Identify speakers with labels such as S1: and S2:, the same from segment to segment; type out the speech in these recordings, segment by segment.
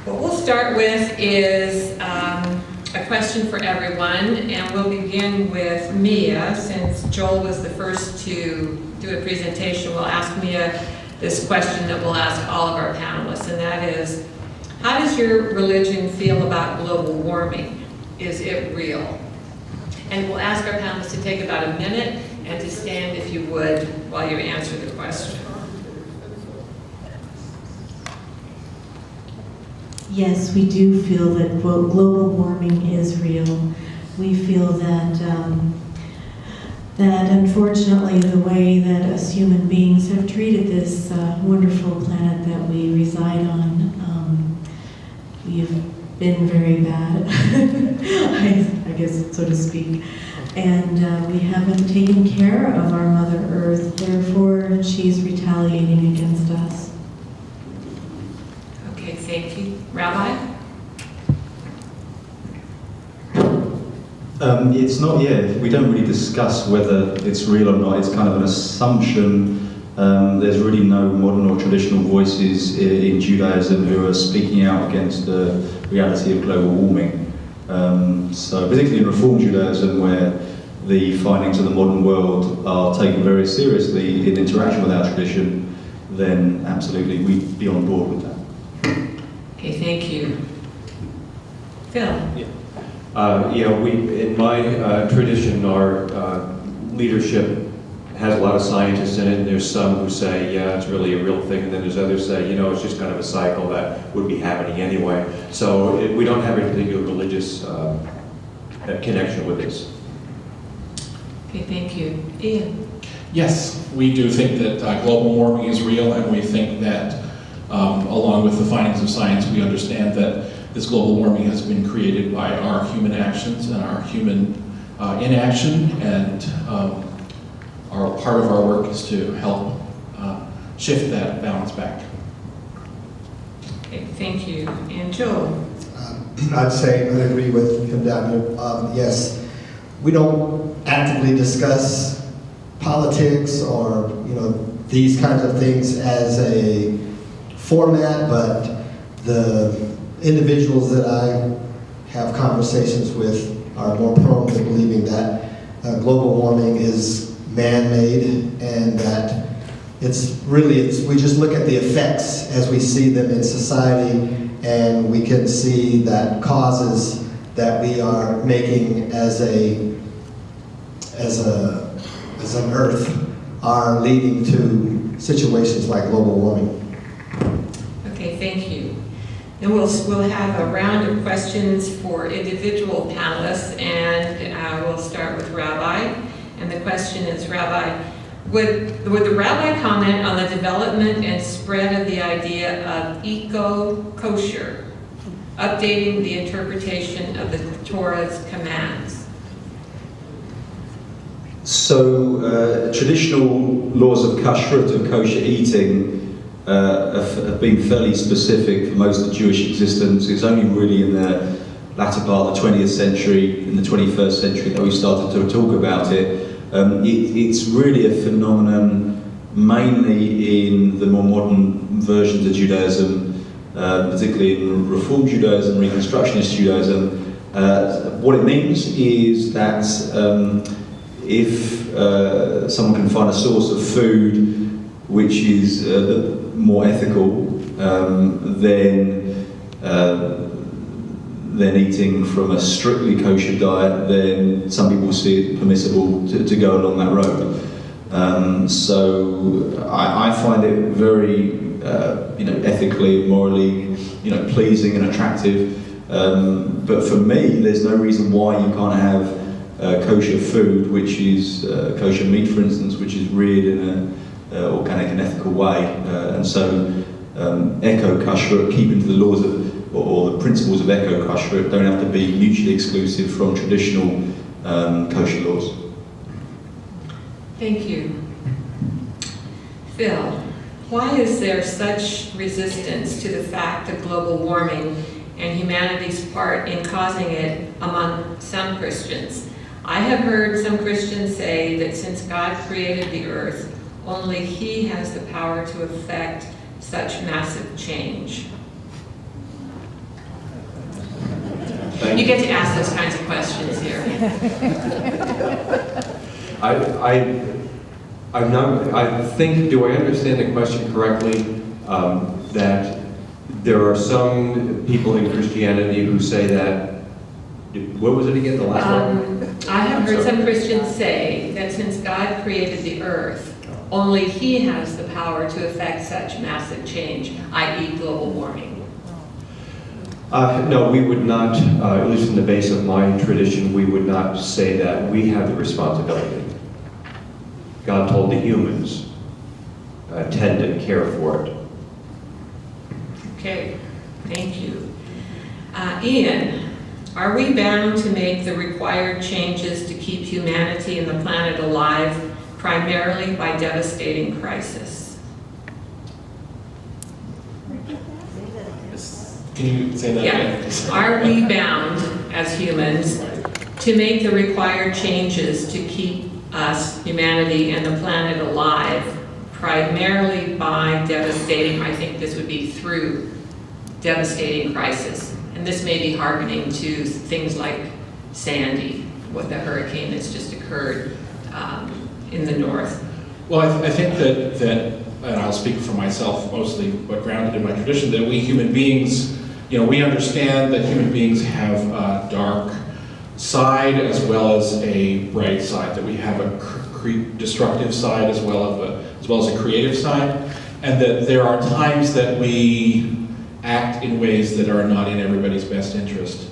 S1: What we'll start with is a question for everyone, and we'll begin with Mia. Since Joel was the first to do a presentation, we'll ask Mia this question that we'll ask all of our panelists, and that is, how does your religion feel about global warming? Is it real? And we'll ask our panelists to take about a minute and to stand, if you would, while you answer the question.
S2: Yes, we do feel that global warming is real. We feel that that unfortunately the way that us human beings have treated this wonderful planet that we reside on, we've been very bad, I guess, so to speak. And we haven't taken care of our Mother Earth, therefore she's retaliating against us.
S1: Okay, thank you. Rabbi?
S3: It's not yet. We don't really discuss whether it's real or not. It's kind of an assumption. There's really no modern or traditional voices in Judaism who are speaking out against the reality of global warming. So particularly in Reform Judaism, where the findings of the modern world are taken very seriously in interaction with our tradition, then absolutely we'd be on board with that.
S1: Okay, thank you. Phil?
S4: Yeah. We, in my tradition, our leadership has a lot of scientists in it, and there's some who say, yeah, it's really a real thing, and then there's others say, you know, it's just kind of a cycle that would be happening anyway. So we don't have any particular religious connection with this.
S1: Okay, thank you. Ian?
S5: Yes, we do think that global warming is real, and we think that along with the findings of science, we understand that this global warming has been created by our human actions and our human inaction, and part of our work is to help shift that balance back.
S1: Okay, thank you. And Joel?
S6: I'd say I agree with him down here. Yes, we don't actively discuss politics or these kinds of things as a format, but the individuals that I have conversations with are more prone to believing that global warming is man-made, and that we just look at the effects as we see them in society, and we can see that causes that we are making as an Earth are leading to situations like global warming.
S1: Okay, thank you. Then we'll have a round of questions for individual panelists, and we'll start with Rabbi. And the question is, Rabbi, would the Rabbi comment on the development and spread of the idea of eco-kosher, updating the interpretation of the Torah's commands?
S3: So traditional laws of kashrut, of kosher eating, have been fairly specific for most of Jewish existence. It's only really in the latter part of the 20th century, in the 21st century, that we started to talk about it. It's really a phenomenon mainly in the more modern versions of Judaism, particularly in Reform Judaism, Reconstructionist Judaism. What it means is that if someone can find a source of food which is more ethical than eating from a strictly kosher diet, then some people see it permissible to go along that road. So I find it very ethically, morally pleasing and attractive. But for me, there's no reason why you can't have kosher food, which is kosher meat, for instance, which is reared in an organic and ethical way. And so eco-kashrut, keeping to the laws of, or the principles of eco-kashrut, don't have to be mutually exclusive from traditional kosher laws.
S1: Thank you. Phil, why is there such resistance to the fact of global warming and humanity's part in causing it among some Christians? I have heard some Christians say that since God created the earth, only He has the power to effect such massive change. You get to ask those kinds of questions here.
S4: I think, do I understand the question correctly, that there are some people in Christianity who say that, what was it again, the last one?
S1: I have heard some Christians say that since God created the earth, only He has the power to effect such massive change, i.e. global warming.
S4: No, we would not, at least in the base of my tradition, we would not say that. We have the responsibility. God told the humans, tend and care for it.
S1: Okay, thank you. Ian, are we bound to make the required changes to keep humanity and the planet alive primarily by devastating crisis?
S5: Can you say that again?
S1: Are we bound as humans to make the required changes to keep us, humanity, and the planet alive primarily by devastating, I think this would be through devastating crisis? And this may be hearkening to things like Sandy, what the hurricane that's just occurred in the north.
S5: Well, I think that, and I'll speak for myself mostly, but grounded in my tradition, that we human beings, we understand that human beings have a dark side as well as a bright side, that we have a destructive side as well as a creative side, and that there are times that we act in ways that are not in everybody's best interest.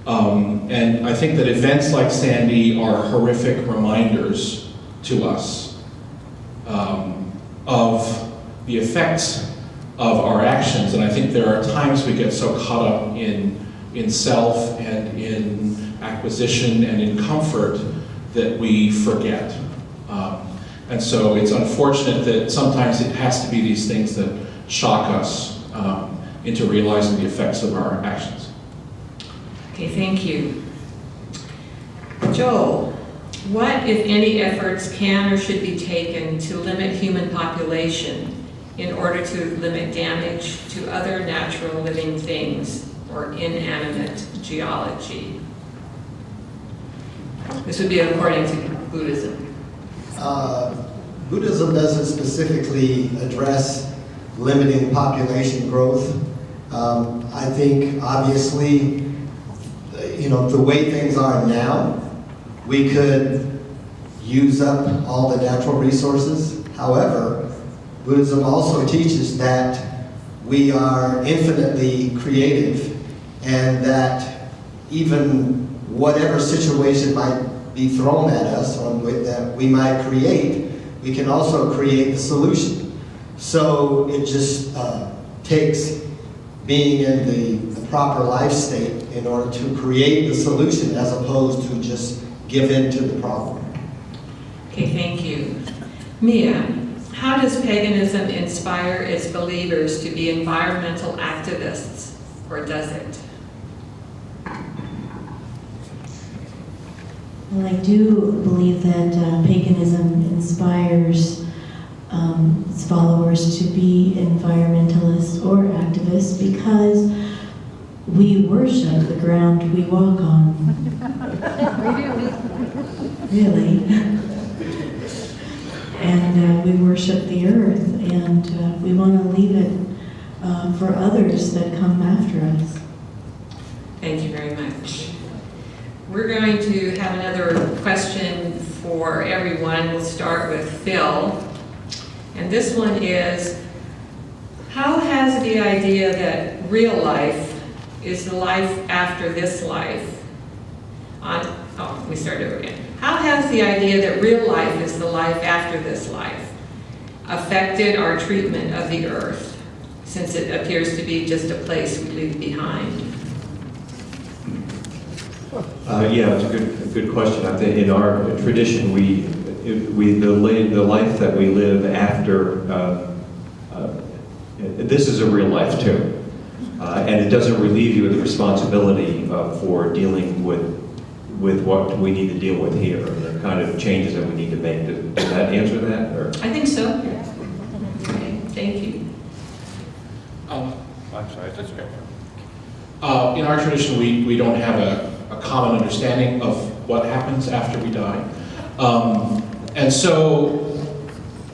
S5: And I think that events like Sandy are horrific reminders to us of the effects of our actions. And I think there are times we get so caught up in self and in acquisition and in comfort that we forget. And so it's unfortunate that sometimes it has to be these things that shock us into realizing the effects of our actions.
S1: Okay, thank you. Joel, what, if any, efforts can or should be taken to limit human population in order to limit damage to other natural living things or inanimate geology? This would be according to Buddhism.
S6: Buddhism doesn't specifically address limiting population growth. I think, obviously, the way things are now, we could use up all the natural resources. However, Buddhism also teaches that we are infinitely creative and that even whatever situation might be thrown at us or that we might create, we can also create the solution. So it just takes being in the proper life state in order to create the solution as opposed to just give in to the problem.
S1: Okay, thank you. Mia, how does paganism inspire its believers to be environmental activists, or does it?
S2: Well, I do believe that paganism inspires its followers to be environmentalists or activists because we worship the ground we walk on. Really. And we worship the earth, and we want to leave it for others that come after us.
S1: Thank you very much. We're going to have another question for everyone. We'll start with Phil. And this one is, how has the idea that real life is the life after this life we start over again. How has the idea that real life is the life after this life affected our treatment of the earth, since it appears to be just a place we leave behind?
S4: Yeah, it's a good question. I think in our tradition, the life that we live after, this is a real life too. And it doesn't relieve you of the responsibility for dealing with what we need to deal with here, the kind of changes that we need to make. Does that answer that? Or?
S1: I think so. Okay, thank you.
S5: I'm sorry, that's okay. In our tradition, we don't have a common understanding of what happens after we die. And so,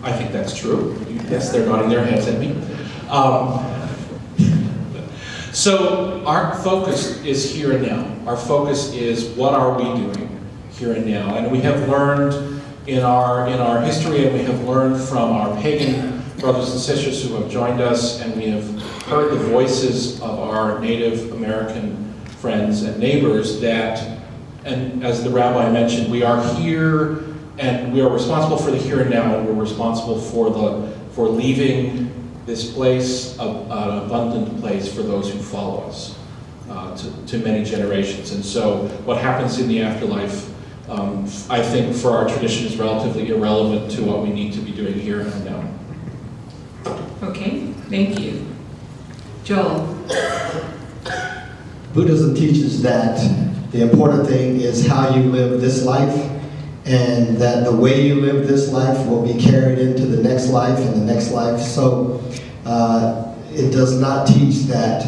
S5: I think that's true. Yes, they're nodding their heads at me. So our focus is here and now. Our focus is what are we doing here and now. And we have learned in our history, and we have learned from our pagan brothers and sisters who have joined us, and we have heard the voices of our Native American friends and neighbors that, and as the rabbi mentioned, we are here and we are responsible for the here and now, and we're responsible for leaving this place, an abundant place for those who follow us to many generations. And so what happens in the afterlife, I think for our tradition is relatively irrelevant to what we need to be doing here and now.
S1: Okay, thank you. Joel?
S6: Buddhism teaches that the important thing is how you live this life, and that the way you live this life will be carried into the next life and the next life. So it does not teach that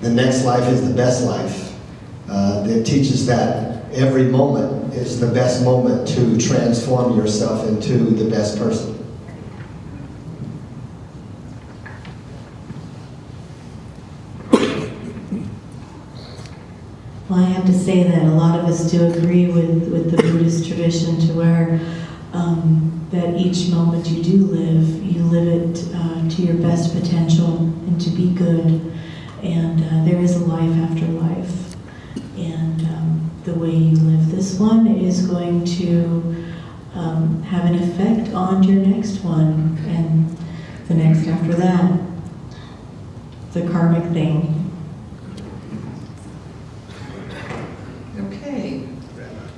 S6: the next life is the best life. It teaches that every moment is the best moment to transform yourself into the best person.
S2: Well, I have to say that a lot of us do agree with the Buddhist tradition to where that each moment you do live it to your best potential and to be good. And there is a life after life. And the way you live this one is going to have an effect on your next one and the next after that. It's a karmic thing.
S1: Okay.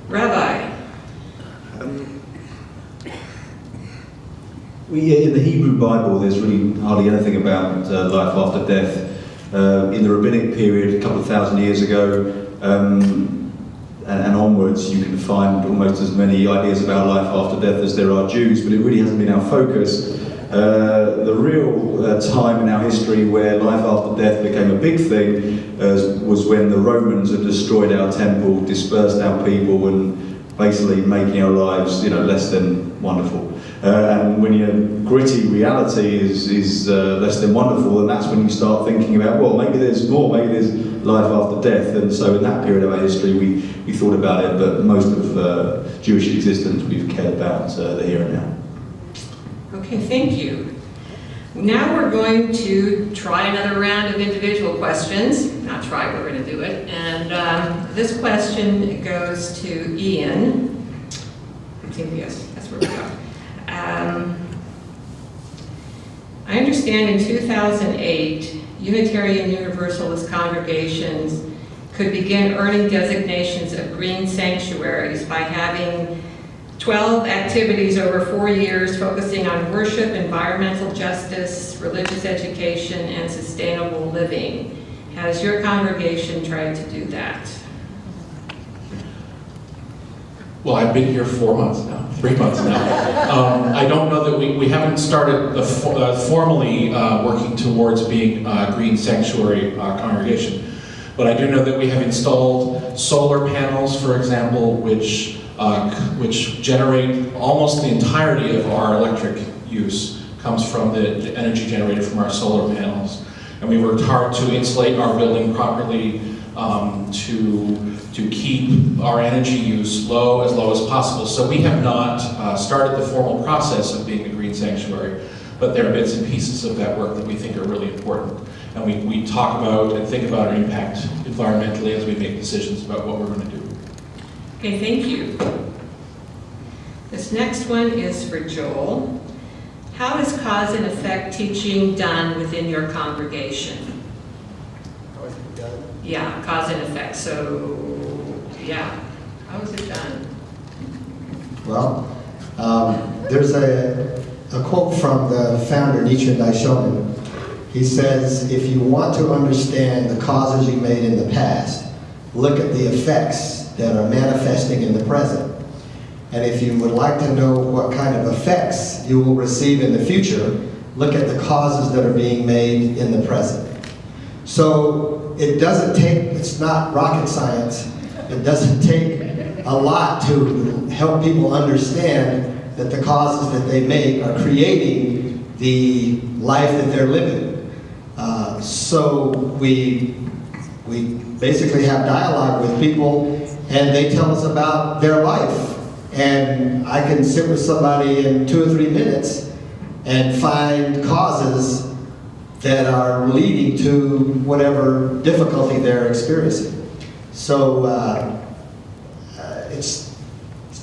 S1: Rabbi?
S3: In the Hebrew Bible, there's really hardly anything about life after death. In the rabbinic period, a couple of thousand years ago, and onwards, you can find almost as many ideas about life after death as there are Jews, but it really hasn't been our focus. The real time in our history where life after death became a big thing was when the Romans had destroyed our temple, dispersed our people, and basically making our lives, less than wonderful. And when your gritty reality is less than wonderful, and that's when you start thinking about, well, maybe there's more, maybe there's life after death. And so in that period of our history, we thought about it, but most of Jewish existence, we've cared about the here and now.
S1: Okay, thank you. Now we're going to try another round of individual questions. Not try, we're going to do it. And this question goes to Ian. Yes, that's where we go. I understand in 2008, Unitarian Universalist congregations could begin earning designations of green sanctuaries by having 12 activities over 4 years focusing on worship, environmental justice, religious education, and sustainable living. Has your congregation tried to do that?
S5: Well, I've been here 4 months now, 3 months now. I don't know that we haven't started formally working towards being a green sanctuary congregation, but I do know that we have installed solar panels, for example, which generate almost the entirety of our electric use comes from the energy generated from our solar panels. And we worked hard to insulate our building properly, to keep our energy use as low as possible. So we have not started the formal process of being a green sanctuary, but there are bits and pieces of that work that we think are really important. And we talk about and think about our impact environmentally as we make decisions about what we're going to do.
S1: Okay, thank you. This next one is for Joel. How is cause and effect teaching done within your congregation? Yeah, cause and effect. So, yeah, how is it done?
S6: Well, there's a quote from the founder, Nichiren Daishonin. He says, if you want to understand the causes you made in the past, look at the effects that are manifesting in the present. And if you would like to know what kind of effects you will receive in the future, look at the causes that are being made in the present. So it doesn't take, it's not rocket science It doesn't take a lot to help people understand that the causes that they make are creating the life that they're living. So we basically have dialogue with people, and they tell us about their life. And I can sit with somebody in 2 or 3 minutes and find causes that are leading to whatever difficulty they're experiencing. So it's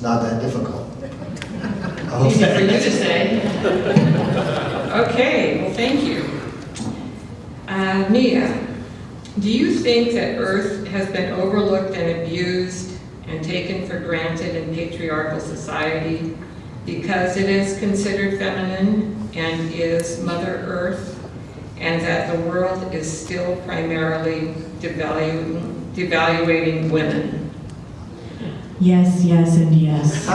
S6: not that difficult.
S1: Easy for you to say. Okay, well, thank you. Mia, do you think that Earth has been overlooked and abused and taken for granted in patriarchal society because it is considered feminine and is Mother Earth, and that the world is still primarily devaluating women?
S2: Yes, yes, and yes.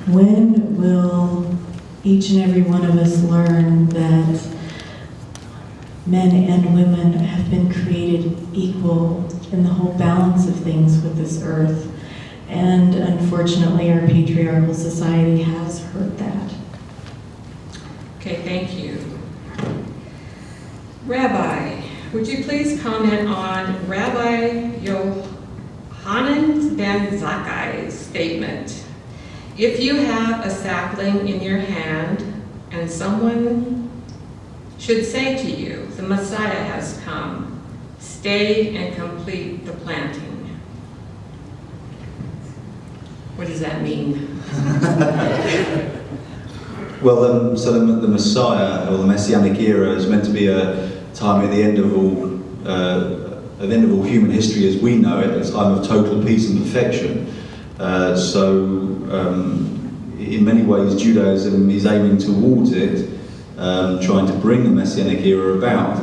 S2: When will each and every one of us learn that men and women have been created equal in the whole balance of things with this earth? And unfortunately, our patriarchal society has hurt that.
S1: Okay, thank you. Rabbi, would you please comment on Rabbi Yohanan ben Zakkai's statement? If you have a sapling in your hand and someone should say to you, the Messiah has come, stay and complete the planting. What does that mean?
S3: Well, so the Messiah, or the Messianic era, is meant to be a time at the end of all human history as we know it, a time of total peace and perfection. In many ways, Judaism is aiming towards it, trying to bring the Messianic era about.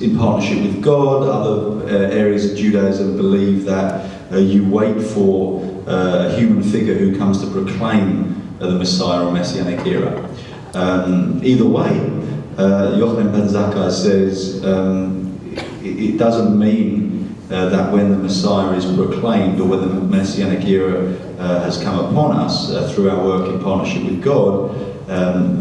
S3: In partnership with God, other areas of Judaism believe that you wait for a human figure who comes to proclaim the Messiah or Messianic era. Either way, Yochanan ben Zakkai says it doesn't mean that when the Messiah is proclaimed or when the Messianic era has come upon us through our work in partnership with God,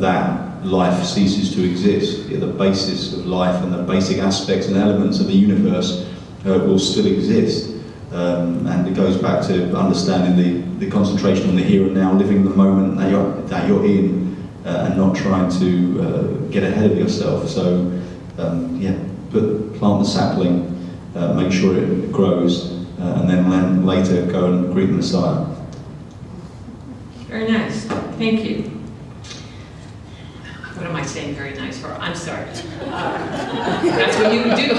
S3: that life ceases to exist. The basis of life and the basic aspects and elements of the universe will still exist. And it goes back to understanding the concentration on the here and now, living the moment that you're in, and not trying to get ahead of yourself. So, plant the sapling, make sure it grows, and then later go and greet the Messiah.
S1: Very nice. Thank you. What am I saying very nice for? I'm sorry. That's what you do.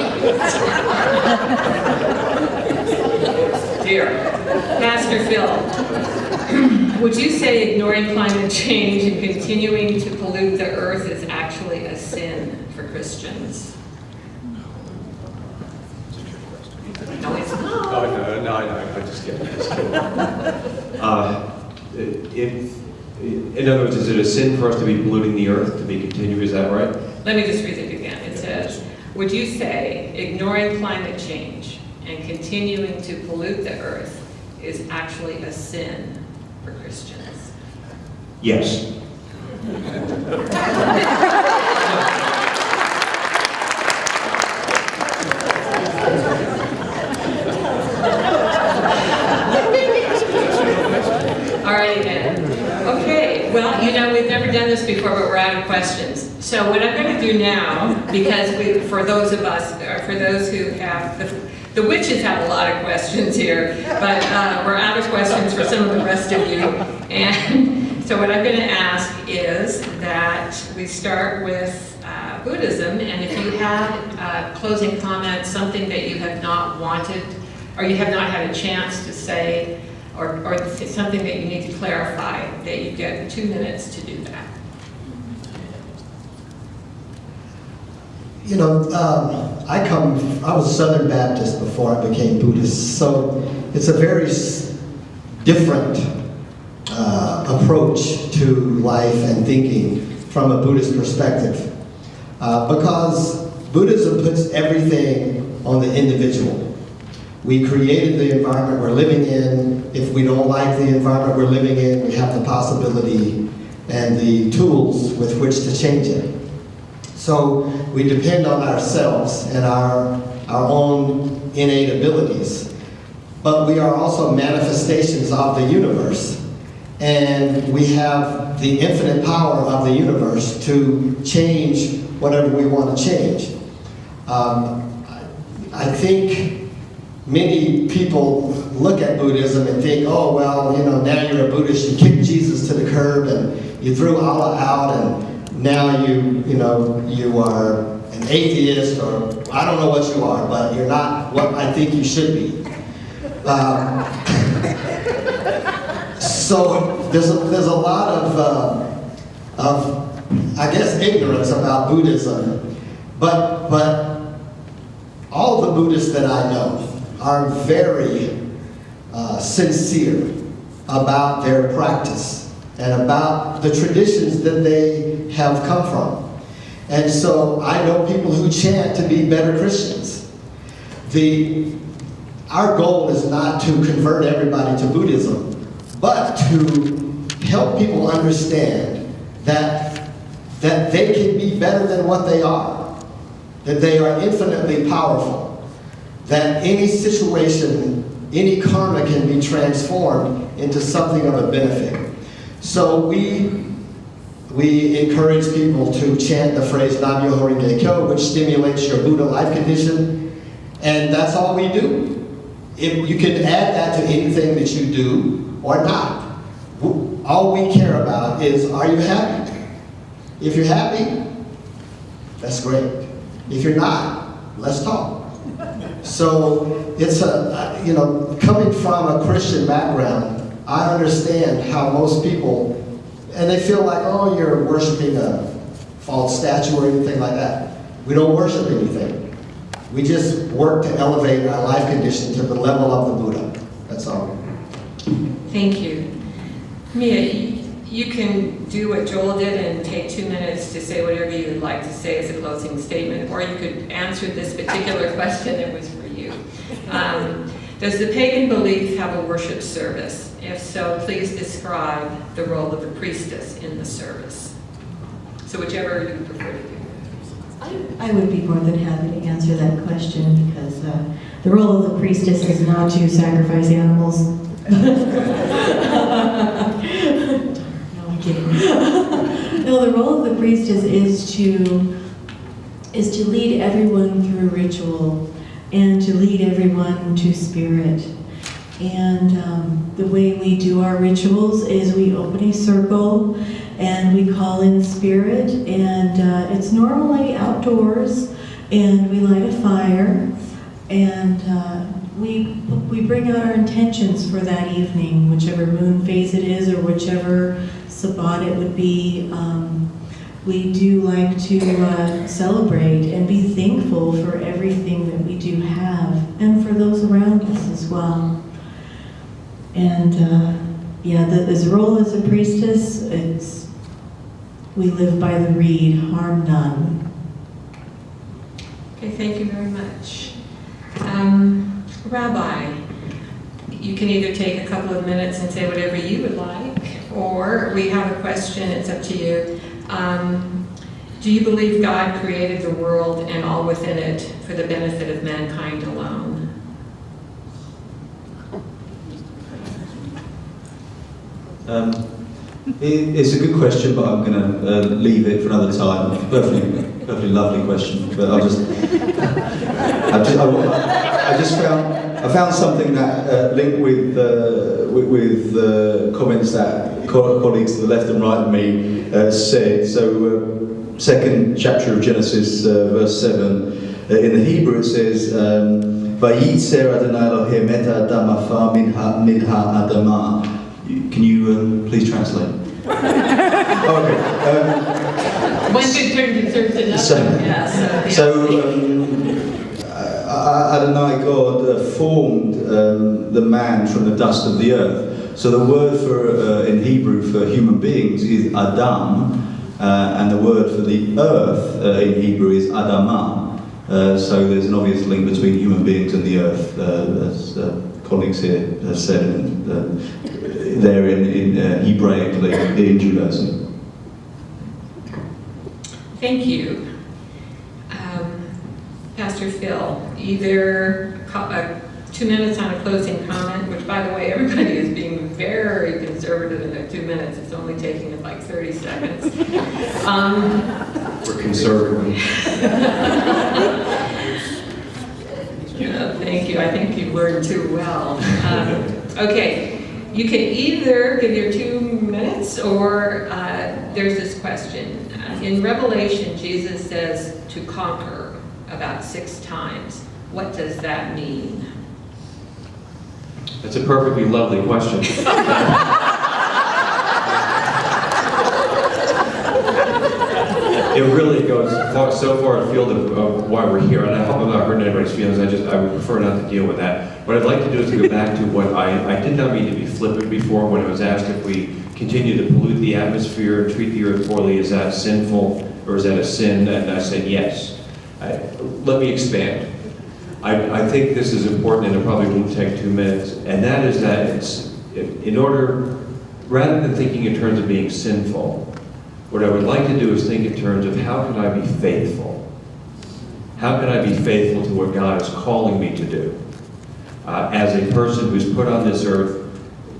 S1: Dear. Pastor Phil, would you say ignoring climate change and continuing to pollute the earth is actually a sin for Christians? No, it's not.
S4: No, I'm just kidding. In other words, is it a sin for us to be polluting the earth, to be continued, is that right?
S1: Let me just read it again. It says, would you say ignoring climate change and continuing to pollute the earth is actually a sin for Christians?
S4: Yes.
S1: Alrighty then. Okay, well, we've never done this before, but we're out of questions. So what I'm going to do now, because for those of us, or for those who have, the witches have a lot of questions here, but we're out of questions for some of the rest of you. And so what I'm going to ask is that we start with Buddhism, and if you have closing comments, something that you have not wanted, or you have not had a chance to say, or something that you need to clarify, that you get 2 minutes to do that.
S6: I was Southern Baptist before I became Buddhist, so it's a very different approach to life and thinking from a Buddhist perspective. Because Buddhism puts everything on the individual. We created the environment we're living in. If we don't like the environment we're living in, we have the possibility and the tools with which to change it. So we depend on ourselves and our own innate abilities. But we are also manifestations of the universe. And we have the infinite power of the universe to change whatever we want to change. I think many people look at Buddhism and think, oh, well, you know, now you're a Buddhist, you kicked Jesus to the curb and you threw Allah out, and now you are an atheist, or I don't know what you are, but you're not what I think you should be. So there's a lot of I guess ignorance about Buddhism, but all the Buddhists that I know are very sincere about their practice and about the traditions that they have come from. And so I know people who chant to be better Christians. Our goal is not to convert everybody to Buddhism, but to help people understand that they can be better than what they are, that they are infinitely powerful, that any situation, any karma can be transformed into something of a benefit. So we encourage people to chant the phrase Nam Myoho Renge Kyo, which stimulates your Buddha life condition, and that's all we do. If you can add that to anything that you do or not. All we care about is, are you happy? If you're happy, that's great. If you're not, let's talk. So it's coming from a Christian background, I understand how most people, and they feel like, oh, you're worshiping a false statue or anything like that. We don't worship anything. We just work to elevate our life condition to the level of the Buddha. That's all.
S1: Thank you. Mia, you can do what Joel did and take 2 minutes to say whatever you would like to say as a closing statement, or you could answer this particular question that was for you. Does the pagan belief have a worship service? If so, please describe the role of the priestess in the service. So whichever you prefer to do.
S2: I would be more than happy to answer that question, because the role of the priestess is not to sacrifice animals. No, I'm kidding. No, the role of the priestess is to lead everyone through ritual and to lead everyone to spirit. And the way we do our rituals is we open a circle and we call in spirit, and it's normally outdoors, and we light a fire, and we bring out our intentions for that evening, whichever moon phase it is or whichever Sabbat it would be. We do like to celebrate and be thankful for everything that we do have, and for those around us as well. And this role as a priestess, we live by the reed, harm none.
S1: Okay, thank you very much. Rabbi, you can either take a couple of minutes and say whatever you would like, or we have a question, it's up to you. Do you believe God created the world and all within it for the benefit of mankind alone?
S3: It's a good question, but I'm going to leave it for another time. Perfectly lovely question, but I found something that linked with comments that colleagues to the left and right of me said. So, second chapter of Genesis, verse 7. In the Hebrew it says, "Vayitzer Adonai Elohim et Adam afar min ha'adamah." Can you please translate? Okay.
S1: One good turn deserves another.
S3: Adonai God formed the man from the dust of the earth. So the word for in Hebrew for human beings is Adam, And the word for the earth in Hebrew is Adamah. So there's an obvious link between human beings and the earth, as colleagues here have said there in Hebraically in Judaism.
S1: Thank you. Pastor Phil, either 2 minutes on a closing comment, which by the way, everybody is being very conservative in their 2 minutes. It's only taking it like 30 seconds.
S4: We're conservative.
S1: Thank you. I think you learned too well. Okay, you can either give your 2 minutes or there's this question. In Revelation, Jesus says to conquer about 6 times. What does that mean?
S4: That's a perfectly lovely question. It really goes so far afield of why we're here, and I hope I'm not hurting anybody's feelings. I would prefer not to deal with that. What I'd like to do is to go back to what I did not mean to be flippant before when I was asked if we continue to pollute the atmosphere and treat the earth poorly. Is that sinful or is that a sin? And I said yes. Let me expand. I think this is important, and it probably won't take 2 minutes, and that is that rather than thinking in terms of being sinful, what I would like to do is think in terms of how can I be faithful? How can I be faithful to what God is calling me to do? As a person who's put on this earth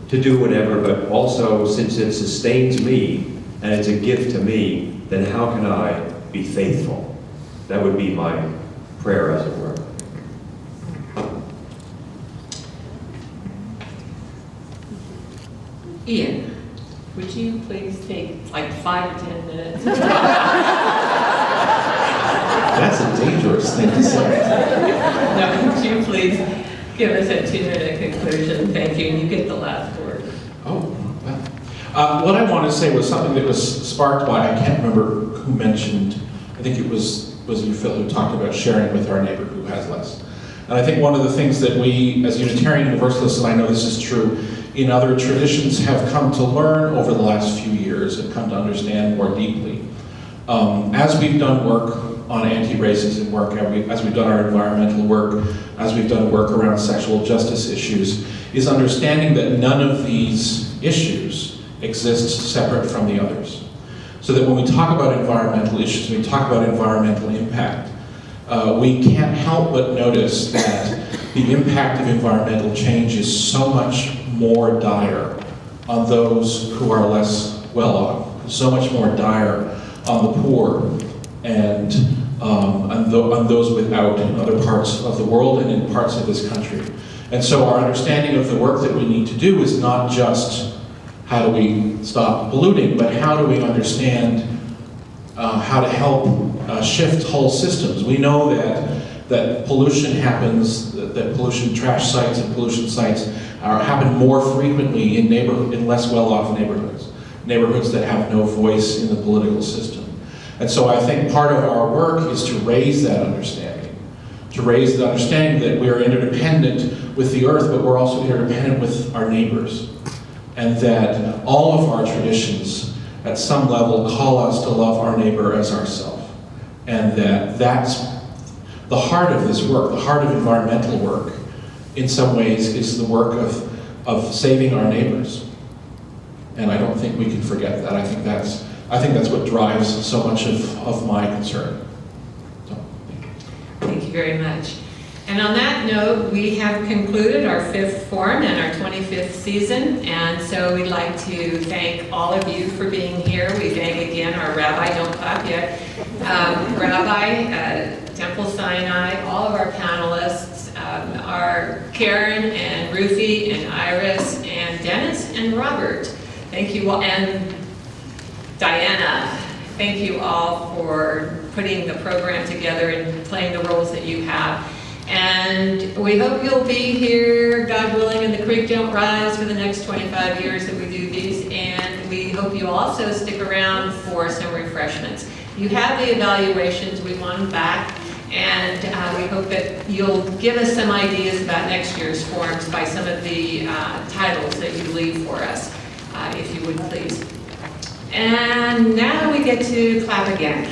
S4: to do whatever, but also since it sustains me and it's a gift to me, then how can I be faithful? That would be my prayer, as it were.
S1: Ian, would you please take like 5 or 10 minutes?
S5: That's a dangerous thing to say.
S1: No, would you please give us a 2-minute conclusion? Thank you, and you get the last word.
S5: Oh, well. What I wanted to say was something that was sparked by, I can't remember who mentioned, I think it was you, Phil, who talked about sharing with our neighbor who has less. And I think one of the things that we, as Unitarian Universalists, and I know this is true, in other traditions have come to learn over the last few years and come to understand more deeply. As we've done work on anti-racism work, as we've done our environmental work, as we've done work around sexual justice issues, is understanding that none of these issues exist separate from the others. So that when we talk about environmental issues, when we talk about environmental impact, we can't help but notice that the impact of environmental change is so much more dire on those who are less well off, so much more dire on the poor and on those without in other parts of the world and in parts of this country. And so our understanding of the work that we need to do is not just how do we stop polluting, but how do we understand how to help shift whole systems. We know that pollution happens, that pollution trash sites and pollution sites happen more frequently in less well-off neighborhoods that have no voice in the political system. And so I think part of our work is to raise that understanding, that we are interdependent with the earth, but we're also interdependent with our neighbors, and that all of our traditions at some level call us to love our neighbor as ourselves, and that's the heart of this work, the heart of environmental work, in some ways, is the work of saving our neighbors. And I don't think we can forget that. I think that's what drives so much of my concern. So,
S1: Thank you very much. And on that note, we have concluded our 5th forum and our 25th season. And so we'd like to thank all of you for being here. We thank again our Rabbi, don't clap yet, Rabbi, Temple Sinai, all of our panelists, our Karen and Ruthie and Iris and Dennis and Robert. Thank you all, and Diana. Thank you all for putting the program together and playing the roles that you have. And we hope you'll be here, God willing, and the creek don't rise for the next 25 years that we do these. And we hope you also stick around for some refreshments. You have the evaluations, we want them back. And we hope that you'll give us some ideas about next year's forums by some of the titles that you leave for us, if you would please. And now we get to clap again.